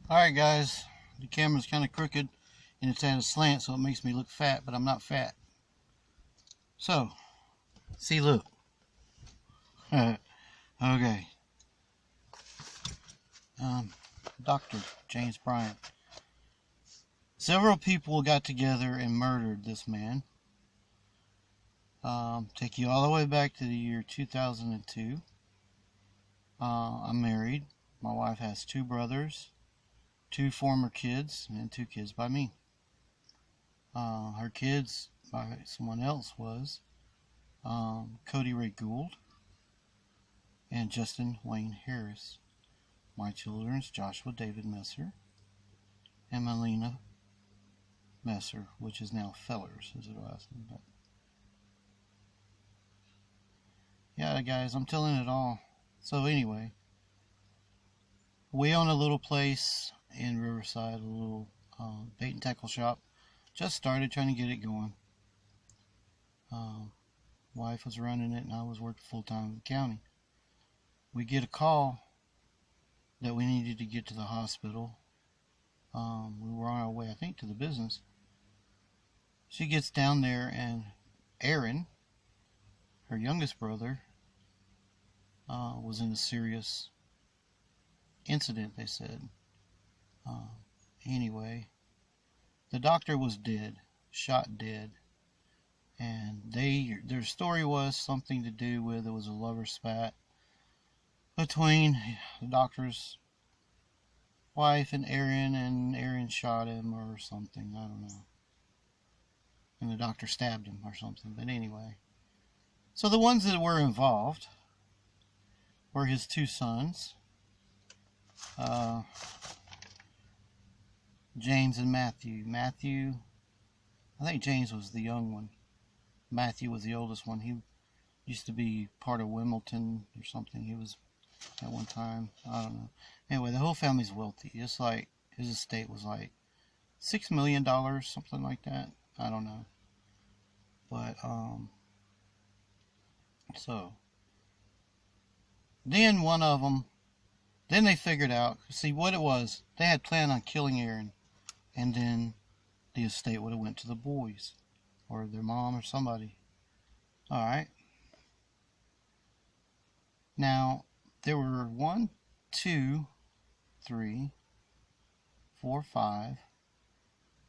Alright guys, the camera's kind of crooked and it's at a slant, so it makes me look fat, but I'm not fat. So, see, look. Okay. Dr. James Bryant. Several people got together and murdered this man. Take you all the way back to the year 2002. I'm married. My wife has 2 brothers, 2 former kids, and 2 kids by me. Her kids by someone else was Cody Ray Gould and Justin Wayne Harris. My children's Joshua David Messer and Melina Messer, which is now Fellers, is the last name. But yeah, guys, I'm telling it all. So anyway, we own a little place in Riverside, a little bait and tackle shop. Just started trying to get it going. Wife was running it and I was working full time in the county. We get a call that we needed to get to the hospital. We were on our way, I think, to the business. She gets down there and Aaron, her youngest brother, was in a serious incident, they said. Anyway, the doctor was dead, shot dead. And their story was something to do with, it was a lover spat between the doctor's wife and Aaron shot him or something, I don't know. And the doctor stabbed him or something, but anyway. So the ones that were involved were his 2 sons, James and Matthew. I think James was the young one. Matthew was the oldest one. He used to be part of Wimbledon or something. He was at one time. I don't know. Anyway, the whole family's wealthy. Just like his estate was like $6 million, something like that. I don't know. But, so. Then one of them, then they figured out, see what it was. They had planned on killing Aaron. And then the estate would have went to the boys. Or their mom or somebody. Alright. Now, there were 1, 2, 3, 4, 5,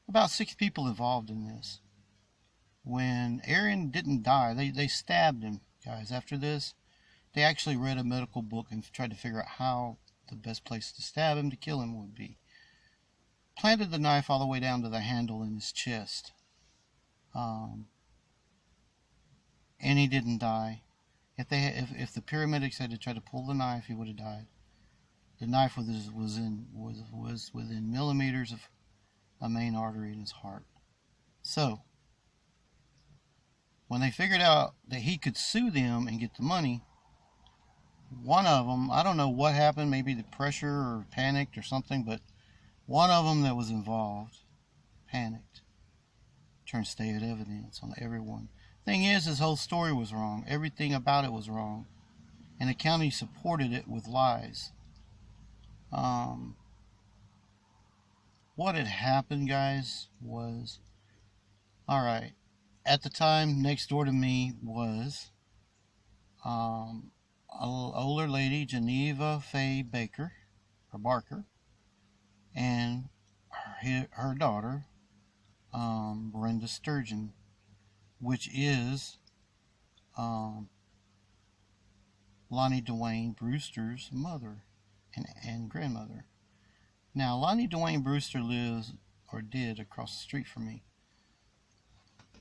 about 6 people involved in this. When Aaron didn't die, they stabbed him, guys. After this, they actually read a medical book and tried to figure out how the best place to stab him, to kill him, would be. Planted the knife all the way down to the handle in his chest. And he didn't die. If the paramedics had to try to pull the knife, he would have died. The knife was within millimeters of a main artery in his heart. So, when they figured out that he could sue them and get the money, one of them, I don't know what happened, maybe the pressure or panicked or something, but one of them that was involved panicked. Trying to stay at evidence on everyone. Thing is, his whole story was wrong. Everything about it was wrong. And the county supported it with lies. What had happened, guys, was, alright, at the time, next door to me was an older lady, Geneva Faye Baker, or Barker, and her daughter, Brenda Sturgeon, which is Lonnie Dwayne Brewster's mother and grandmother. Now, Lonnie Dwayne Brewster lives, or did, across the street from me.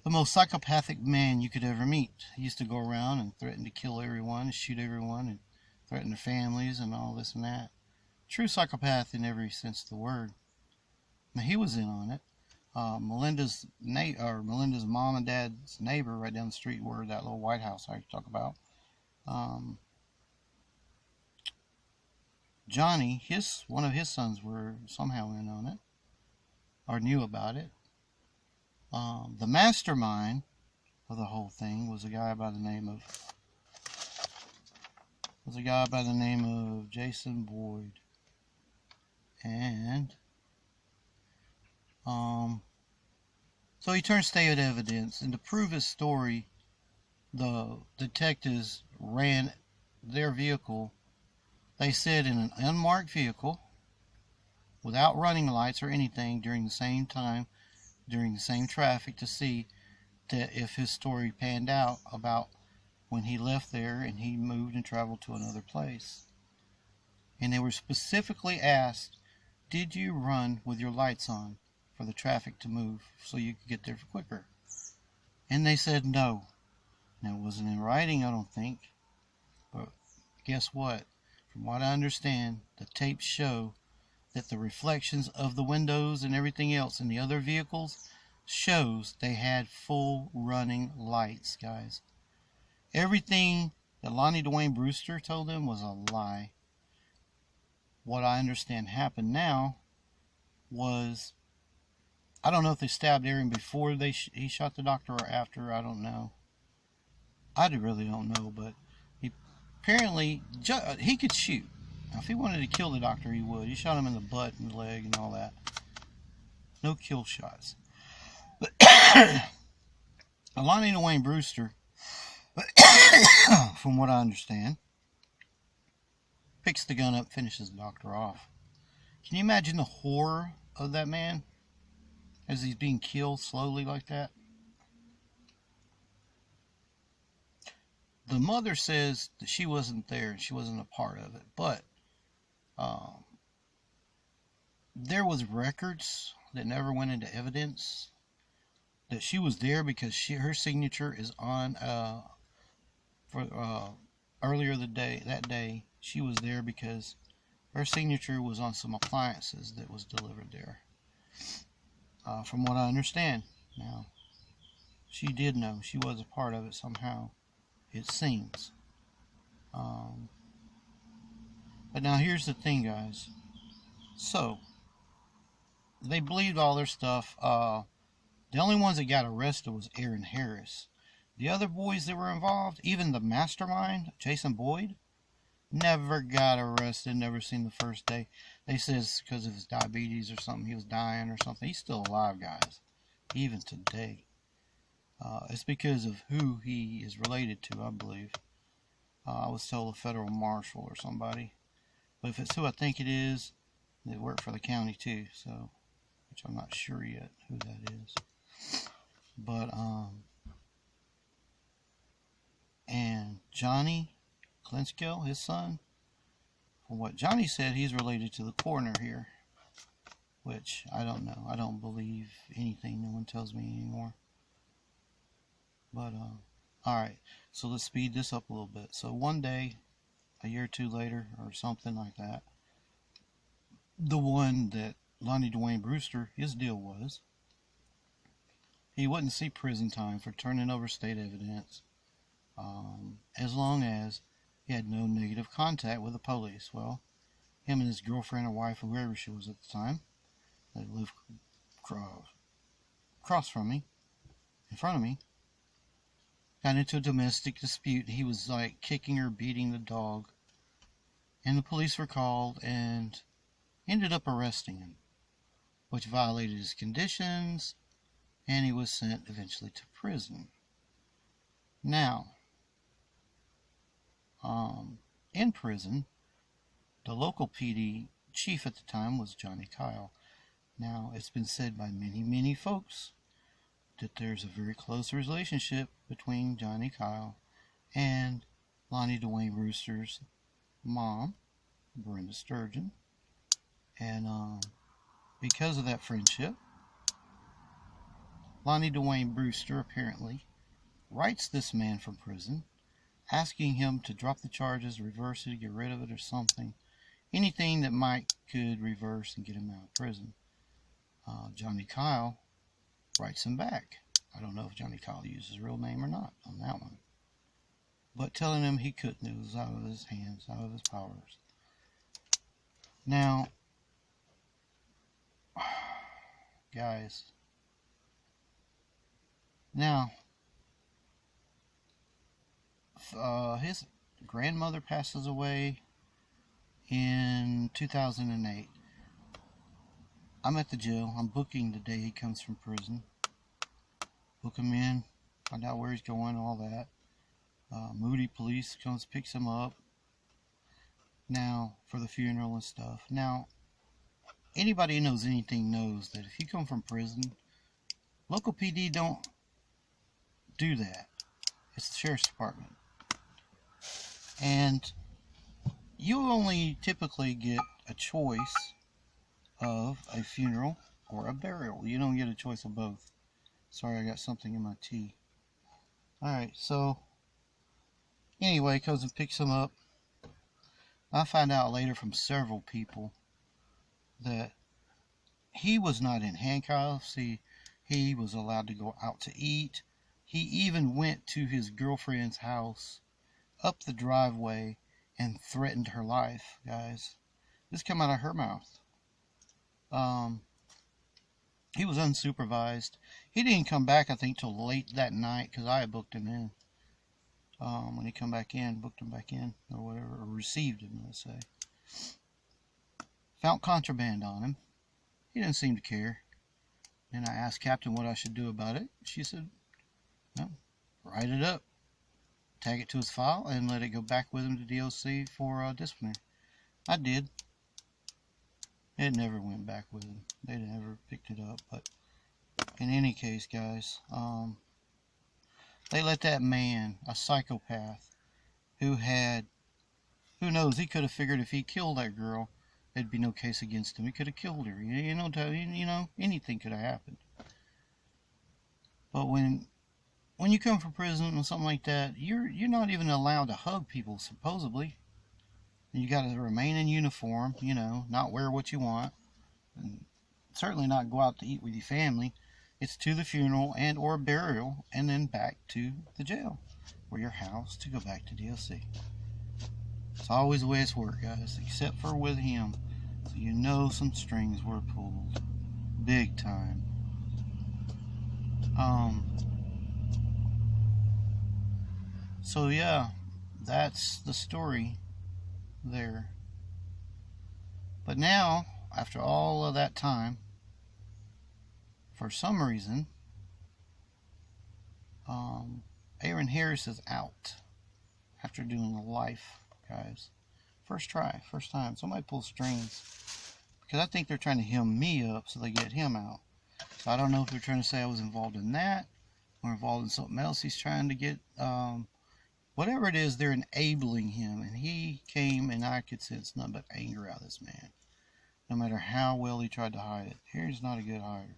The most psychopathic man you could ever meet. He used to go around and threaten to kill everyone, and shoot everyone, and threaten their families, and all this and that. True psychopath in every sense of the word. Now, he was in on it. Melinda's mom and dad's neighbor right down the street, where that little White House I talk about. Johnny, one of his sons were somehow in on it, or knew about it. The mastermind of the whole thing was a guy by the name of Jason Boyd. And so he turned state evidence, and to prove his story, the detectives ran their vehicle, they said, in an unmarked vehicle without running lights or anything during the same time, during the same traffic, to see that if his story panned out about when he left there and he moved and traveled to another place. And they were specifically asked, did you run with your lights on for the traffic to move so you could get there quicker? And they said no. Now, it wasn't in writing, I don't think, but guess what? From what I understand, the tapes show that the reflections of the windows and everything else in the other vehicles shows they had full running lights, guys. Everything that Lonnie Dwayne Brewster told them was a lie. What I understand happened now was, I don't know if they stabbed Aaron before he shot the doctor or after, I don't know. I really don't know, but apparently he could shoot. Now, if he wanted to kill the doctor, he would. He shot him in the butt and the leg and all that. No kill shots. But Lonnie Dwayne Brewster, from what I understand, picks the gun up, finishes the doctor off. Can you imagine the horror of that man as he's being killed slowly like that? The mother says that she wasn't there and she wasn't a part of it, but there was records that never went into evidence that she was there because her signature is on earlier that day she was there because her signature was on some appliances that was delivered there, from what I understand. Now, she did know, she was a part of it somehow, it seems. But now here's the thing, guys. So they believed all their stuff. The only ones that got arrested was Aaron Harris. The other boys that were involved, even the mastermind, Jason Boyd, never got arrested, never seen the first day. They says because of his diabetes or something, he was dying or something. He's still alive, guys, even today. It's because of who he is related to, I believe. I was told a federal marshal or somebody. But if it's who I think it is, they work for the county too, so, which I'm not sure yet who that is. But, and Johnny Klinsko, his son, from what Johnny said, he's related to the coroner here, which I don't know. I don't believe anything no one tells me anymore. But, alright, so let's speed this up a little bit. So one day, a year or two later, or something like that, the one that Lonnie Dwayne Brewster, his deal was, he wouldn't see prison time for turning over state evidence, as long as he had no negative contact with the police. Well, him and his girlfriend or wife, or whoever she was at the time, that lived across from me, in front of me, got into a domestic dispute. He was like kicking or beating the dog, and the police were called and ended up arresting him, which violated his conditions, and he was sent eventually to prison. Now, in prison, the local PD chief at the time was Johnny Kyle. Now, it's been said by many folks that there's a very close relationship between Johnny Kyle and Lonnie Dwayne Brewster's mom, Brenda Sturgeon. And because of that friendship, Lonnie Dwayne Brewster apparently writes this man from prison, asking him to drop the charges, reverse it, get rid of it, or something. Anything that could reverse and get him out of prison. Johnny Kyle writes him back. I don't know if Johnny Kyle used his real name or not on that one, but telling him he couldn't. It was out of his hands, out of his powers. Now, guys, his grandmother passes away in 2008. I'm at the jail. I'm booking the day he comes from prison. Book him in, find out where he's going, all that. Moody police comes, picks him up. Now, for the funeral and stuff. Now, anybody who knows anything knows that if you come from prison, local PD don't do that. It's the sheriff's department. And you only typically get a choice of a funeral or a burial. You don't get a choice of both. Sorry, I got something in my tea. Alright, so anyway, comes and picks him up. I find out later from several people that he was not in handcuffs. He was allowed to go out to eat. He even went to his girlfriend's house up the driveway and threatened her life, guys. This came out of her mouth. He was unsupervised. He didn't come back, I think, till late that night because I had booked him in. When he come back in, booked him back in, or whatever, or received him, let's say. Found contraband on him. He didn't seem to care. And I asked Captain what I should do about it. She said, no, write it up, tag it to his file, and let it go back with him to DOC for disciplinary. I did. It never went back with him. They never picked it up. But in any case, guys, they let that man, a psychopath, who knows, he could have figured if he killed that girl, there'd be no case against him. He could have killed her. You know, anything could have happened. But when you come from prison or something like that, you're not even allowed to hug people, supposedly. You got to remain in uniform, you know, not wear what you want, and certainly not go out to eat with your family. It's to the funeral and or burial, and then back to the jail or your house to go back to DOC. It's always the way it's worked, guys, except for with him. So you know some strings were pulled, big time. So yeah, that's the story there. But now, after all of that time, for some reason, Aaron Harris is out after doing a life, guys. First try, first time. Somebody pulls strings, because I think they're trying to hem me up so they get him out. So I don't know if they're trying to say I was involved in that or involved in something else he's trying to get. Whatever it is, they're enabling him, and he came, and I could sense nothing but anger out of this man, no matter how well he tried to hide it. Here's not a good hider,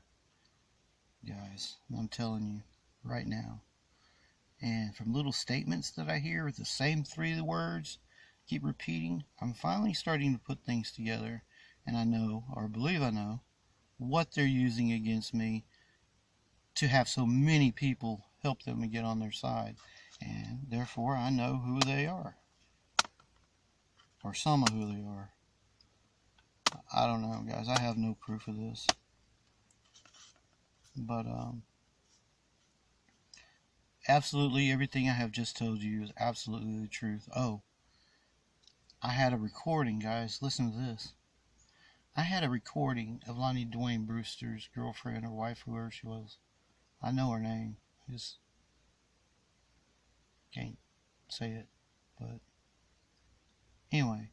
guys. I'm telling you right now. And from little statements that I hear with the same three words keep repeating, I'm finally starting to put things together, and I know, or believe I know, what they're using against me to have so many people help them and get on their side. And therefore I know who they are, or some of who they are. I don't know, guys. I have no proof of this, but absolutely everything I have just told you is absolutely the truth. Oh, I had a recording, guys. Listen to this. I had a recording of Lonnie Dwayne Brewster's girlfriend or wife, whoever she was. I know her name. Just can't say it, but anyway,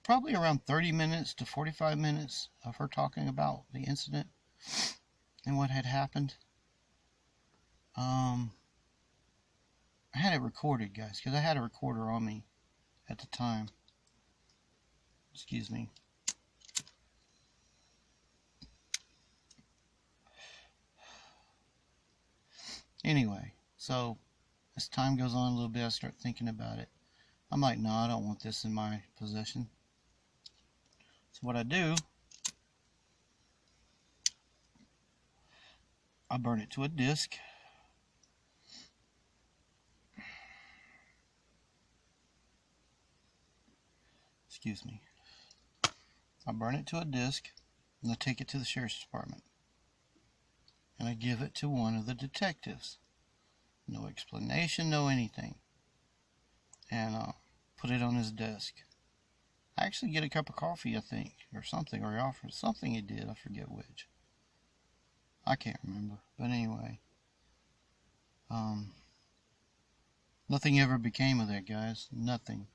probably around 30 minutes to 45 minutes of her talking about the incident and what had happened. I had it recorded, guys, because I had a recorder on me at the time. Excuse me. Anyway, so as time goes on a little bit, I start thinking about it. I'm like, no, I don't want this in my possession. So what I do, I burn it to a disc. Excuse me. I burn it to a disc, and I take it to the sheriff's department. And I give it to one of the detectives. No explanation, no anything. And put it on his desk. I actually get a cup of coffee, I think, or something, or he offered something he did. I forget which. I can't remember. But anyway, um, nothing ever became of that, guys. Nothing.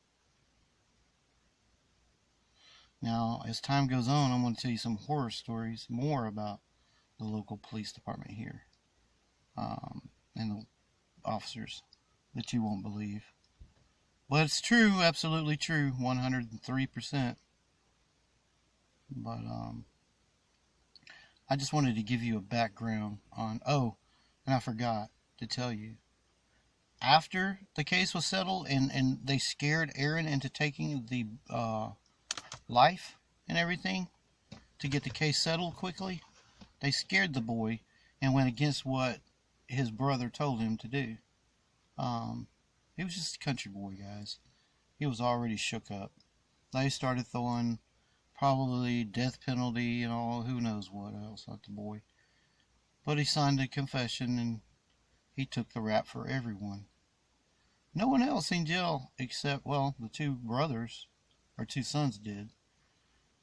Now, as time goes on, I'm going to tell you some horror stories more about the local police department here, and the officers that you won't believe. But it's true, absolutely true, 103%. But I just wanted to give you a background on. Oh, and I forgot to tell you. After the case was settled and they scared Aaron into taking the life and everything to get the case settled quickly, they scared the boy and went against what his brother told him to do. He was just a country boy, guys. He was already shook up. They started throwing probably death penalty and all, who knows what else at the boy. But he signed a confession and he took the rap for everyone. No one else in jail except, well, the two brothers, or two sons did.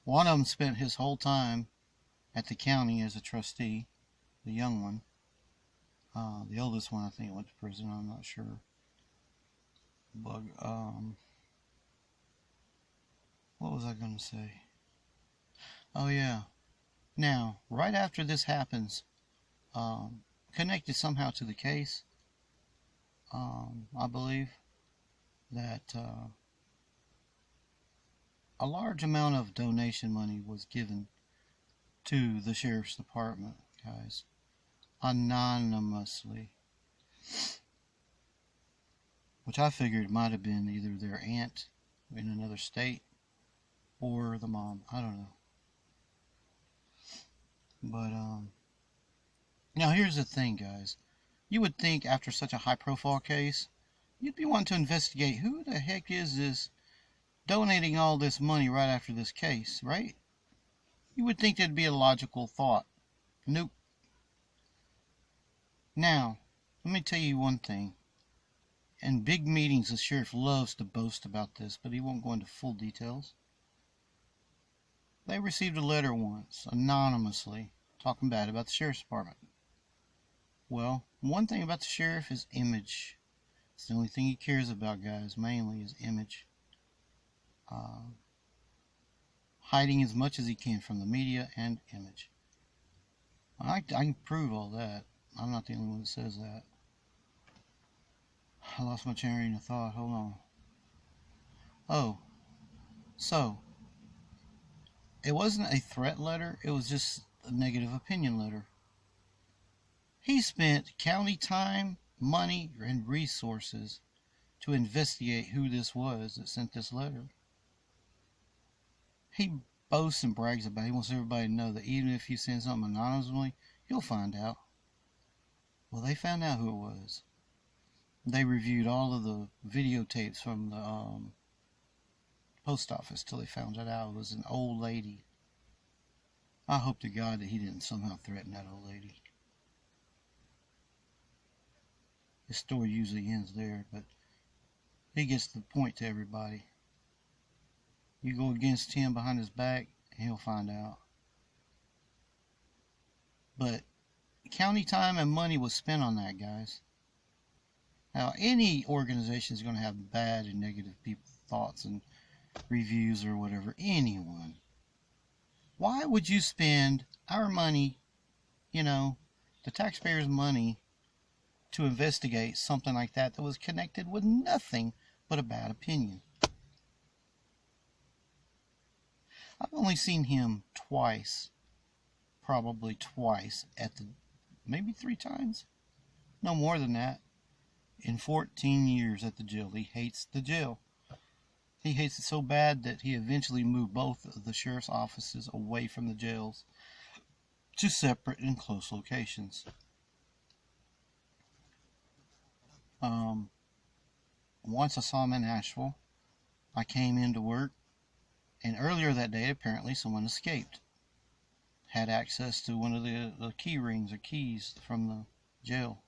One of them spent his whole time at the county as a trustee, the young one. The oldest one, I think, went to prison, I'm not sure. But, what was I going to say? Oh, yeah. Now, right after this happens, connected somehow to the case, I believe that a large amount of donation money was given to the sheriff's department, guys, anonymously, which I figured might have been either their aunt in another state or the mom. I don't know. But now here's the thing, guys. You would think after such a high-profile case, you'd be wanting to investigate who the heck is this donating all this money right after this case, right? You would think that'd be a logical thought. Nope. Now, let me tell you one thing. In big meetings, the sheriff loves to boast about this, but he won't go into full details. They received a letter once, anonymously, talking bad about the sheriff's department. Well, one thing about the sheriff is image. It's the only thing he cares about, guys, mainly is image. Hiding as much as he can from the media and image. I can prove all that. I'm not the only one that says that. I lost my train of thought. Hold on. Oh, so it wasn't a threat letter. It was just a negative opinion letter. He spent county time, money, and resources to investigate who this was that sent this letter. He boasts and brags about it. He wants everybody to know that even if you send something anonymously, you'll find out. Well, they found out who it was. They reviewed all of the videotapes from the post office till they found it out. It was an old lady. I hope to God that he didn't somehow threaten that old lady. His story usually ends there, but he gets the point to everybody. You go against him behind his back, and he'll find out. But county time and money was spent on that, guys. Now, any organization is going to have bad and negative thoughts and reviews or whatever. Anyone. Why would you spend our money, the taxpayers' money, to investigate something like that was connected with nothing but a bad opinion? I've only seen him twice, probably twice, maybe 3 times, no more than that, in 14 years at the jail. He hates the jail. He hates it so bad that he eventually moved both of the sheriff's offices away from the jails to separate and close locations. Once I saw him in Asheville. I came into work, and earlier that day, apparently someone escaped. Had access to one of the key rings or keys from the jail.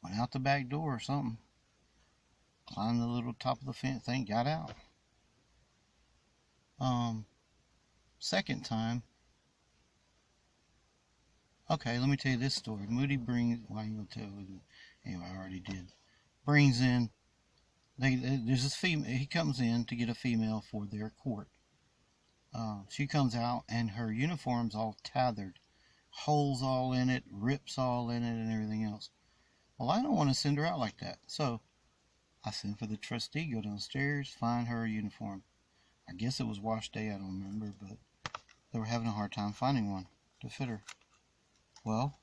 Went out the back door or something. Climbed the little top of the fence thing, got out. Second time, okay, let me tell you this story. Moody brings, well, I ain't gonna tell you. Anyway, I already did. Brings in, there's this female, he comes in to get a female for their court. She comes out and her uniform's all tethered, holes all in it, rips all in it, and everything else. Well, I don't want to send her out like that. So I send for the trustee, go downstairs, find her a uniform. I guess it was wash day, I don't remember, but they were having a hard time finding one to fit her. Well,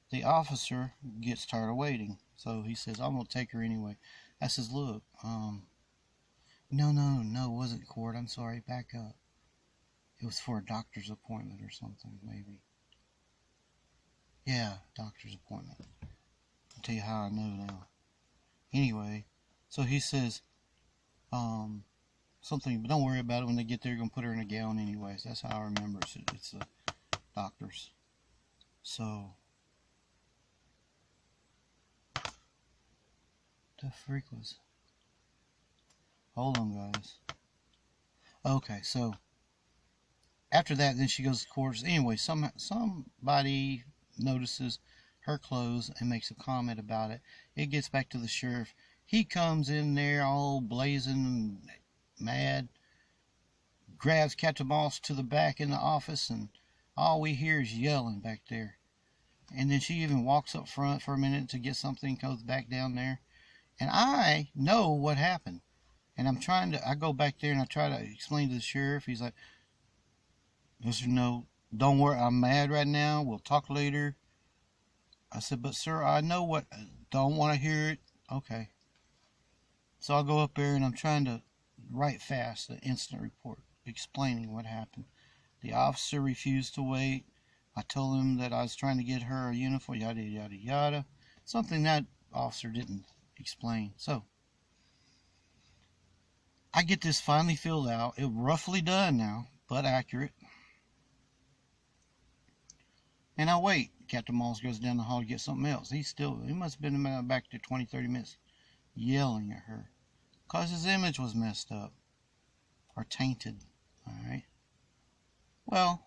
the officer gets tired of waiting, so he says, I'm going to take her anyway. I says, look, no, it wasn't court. I'm sorry, back up. It was for a doctor's appointment or something, maybe. Yeah, doctor's appointment. I'll tell you how I know now. Anyway, so he says, something, but don't worry about it. When they get there, you're going to put her in a gown anyways. That's how I remember it. It's a doctor's. So, the freak was... Hold on, guys. Okay, so after that, then she goes to court. Anyway, somebody notices her clothes and makes a comment about it. It gets back to the sheriff. He comes in there all blazing and mad, grabs Captain Moss to the back in the office, and all we hear is yelling back there. And then she even walks up front for a minute to get something, goes back down there. And I know what happened. And I go back there and I try to explain to the sheriff. He's like, Mr. No, don't worry, I'm mad right now. We'll talk later. I said, but sir, I know what, don't want to hear it. Okay. So I'll go up there and I'm trying to write fast an incident report explaining what happened. The officer refused to wait. I told him that I was trying to get her a uniform, yada, yada, yada. Something that officer didn't explain. So I get this finally filled out. It's roughly done now, but accurate. And I wait. Captain Moss goes down the hall to get something else. He must have been back there 20, 30 minutes yelling at her. Because his image was messed up. Or tainted. Alright. Well,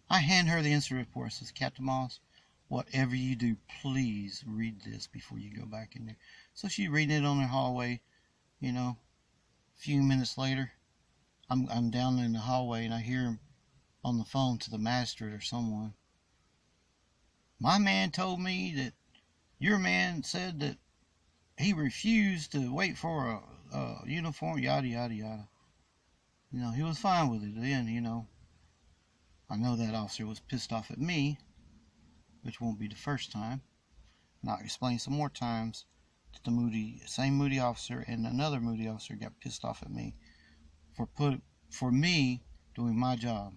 I hand her the incident report. It says, Captain Moss, whatever you do, please read this before you go back in there. So she reading it on the hallway, you know. A few minutes later, I'm down in the hallway and I hear him on the phone to the magistrate or someone. My man told me that your man said that he refused to wait for a uniform, yada, yada, yada. You know, he was fine with it then, you know. I know that officer was pissed off at me, which won't be the first time. And I'll explain some more times that the same Moody officer and another Moody officer got pissed off at me for me doing my job.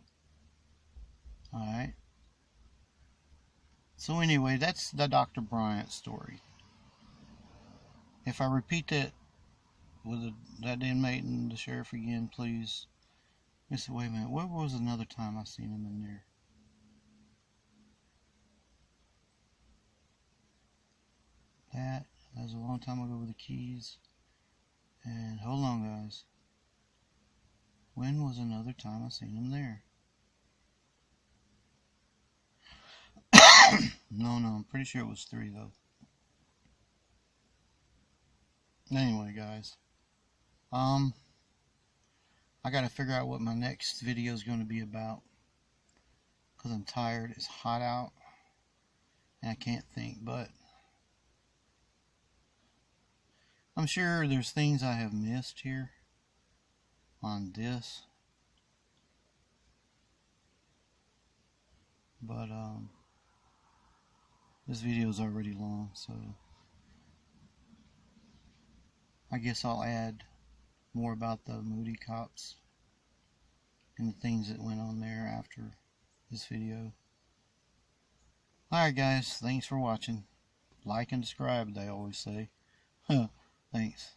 Alright. So anyway, that's the Dr. Bryant story. If I repeat that with that inmate and the sheriff again, please. I said, wait a minute, where was another time I seen him in there? That was a long time ago with the keys. And hold on, guys. When was another time I seen him there? No, I'm pretty sure it was 3 though. Anyway, guys. I gotta figure out what my next video is going to be about. Because I'm tired, it's hot out. And I can't think, but I'm sure there's things I have missed here on this. But this video is already long, so I guess I'll add more about the Moody cops and the things that went on there after this video. Alright guys, thanks for watching. Like and subscribe, they always say. Thanks.